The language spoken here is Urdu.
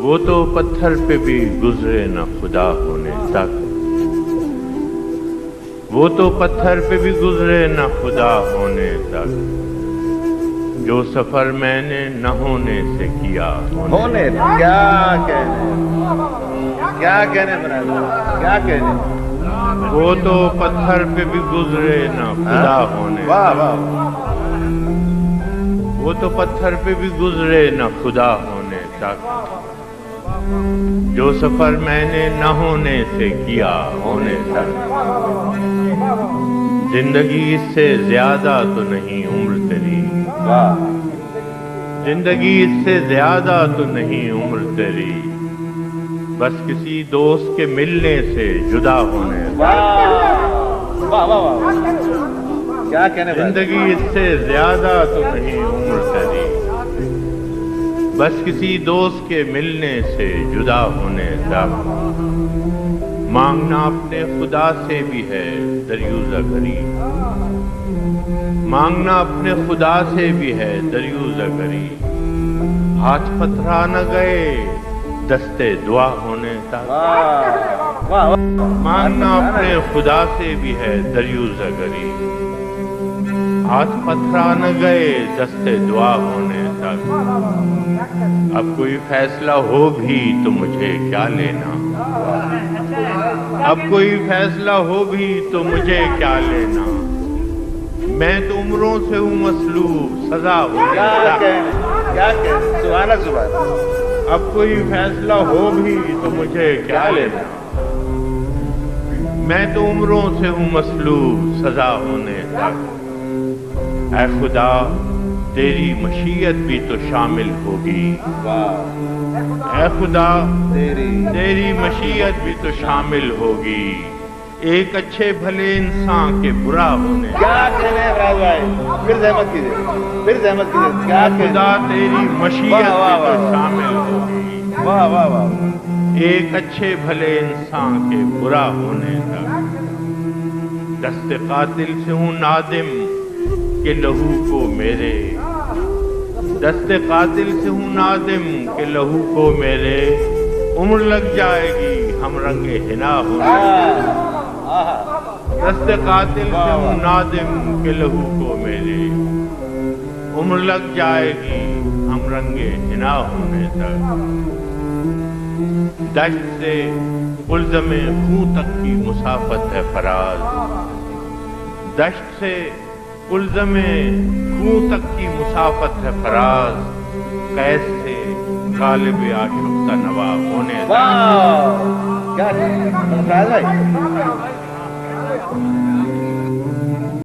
وہ تو پتھر پہ بھی گزرے نہ خدا ہونے تک، وہ تو پتھر پہ بھی گزرے نہ خدا ہونے تک، جو سفر میں نے نہ ہونے سے کیا ہونے کیا کہنے کیا کہنے وہ تو پتھر پہ بھی گزرے نہ خدا ہونے واہ تک، واہ وہ تو پتھر پہ بھی گزرے نہ خدا ہونے تک، جو سفر میں نے نہ ہونے سے کیا ہونے تک۔ زندگی اس سے زیادہ تو نہیں عمر تیری، واہ زندگی اس سے زیادہ تو نہیں عمر تیری، بس کسی دوست کے ملنے سے جدا ہونے تک۔ واہ واہ واہ کیا کہنے زندگی اس سے زیادہ تو نہیں عمر تیری، بس کسی دوست کے ملنے سے جدا ہونے تک۔ مانگنا اپنے خدا سے بھی ہے دریوزہ گری، مانگنا اپنے خدا سے بھی ہے دریوزہ گری، ہاتھ پتھرا نہ گئے دستے دعا ہونے تک۔ مانگنا اپنے خدا سے بھی ہے دریوزہ گری، ہاتھ پتھرا نہ گئے دستے دعا ہونے تک۔ اب کوئی فیصلہ ہو بھی تو مجھے کیا لینا، اب کوئی فیصلہ ہو بھی تو مجھے کیا لینا، میں تو عمروں سے ہوں مسلوب سزا ہونے تک۔ کیا کہنے سبحان سبحان اب کوئی فیصلہ ہو بھی تو مجھے کیا لینا، میں تو عمروں سے ہوں مسلوب سزا ہونے تک۔ اے خدا تیری مشیت بھی تو شامل ہوگی، اے خدا تیری مشیت بھی تو شامل ہوگی، ایک اچھے بھلے انسان کے برا ہونے تک۔ کیا کہنے راز بھائی پھر زحمت کیجیے کیا خدا تیری مشیت بھی تو شامل ہوگی، واہ واہ واہ ایک اچھے بھلے انسان کے برا ہونے تک۔ دست قاتل سے ہوں نادم کہ لہو کو میرے، دست قاتل سے ہوں نادم کہ لہو کو میرے، عمر لگ جائے گی ہم رنگ حنا ہونے تک۔ دست قاتل سے ہوں نادم کہ لہو کو میرے، عمر لگ جائے گی ہم رنگ حنا ہونے تک۔ دشت سے الزم خوں تک کی مسافت ہے فراز، دشت سے الزم خوں تک کی مسافت ہے فراز، قید سے غالب آشفتہ نوا ہونے تک۔ کیا راز بھائی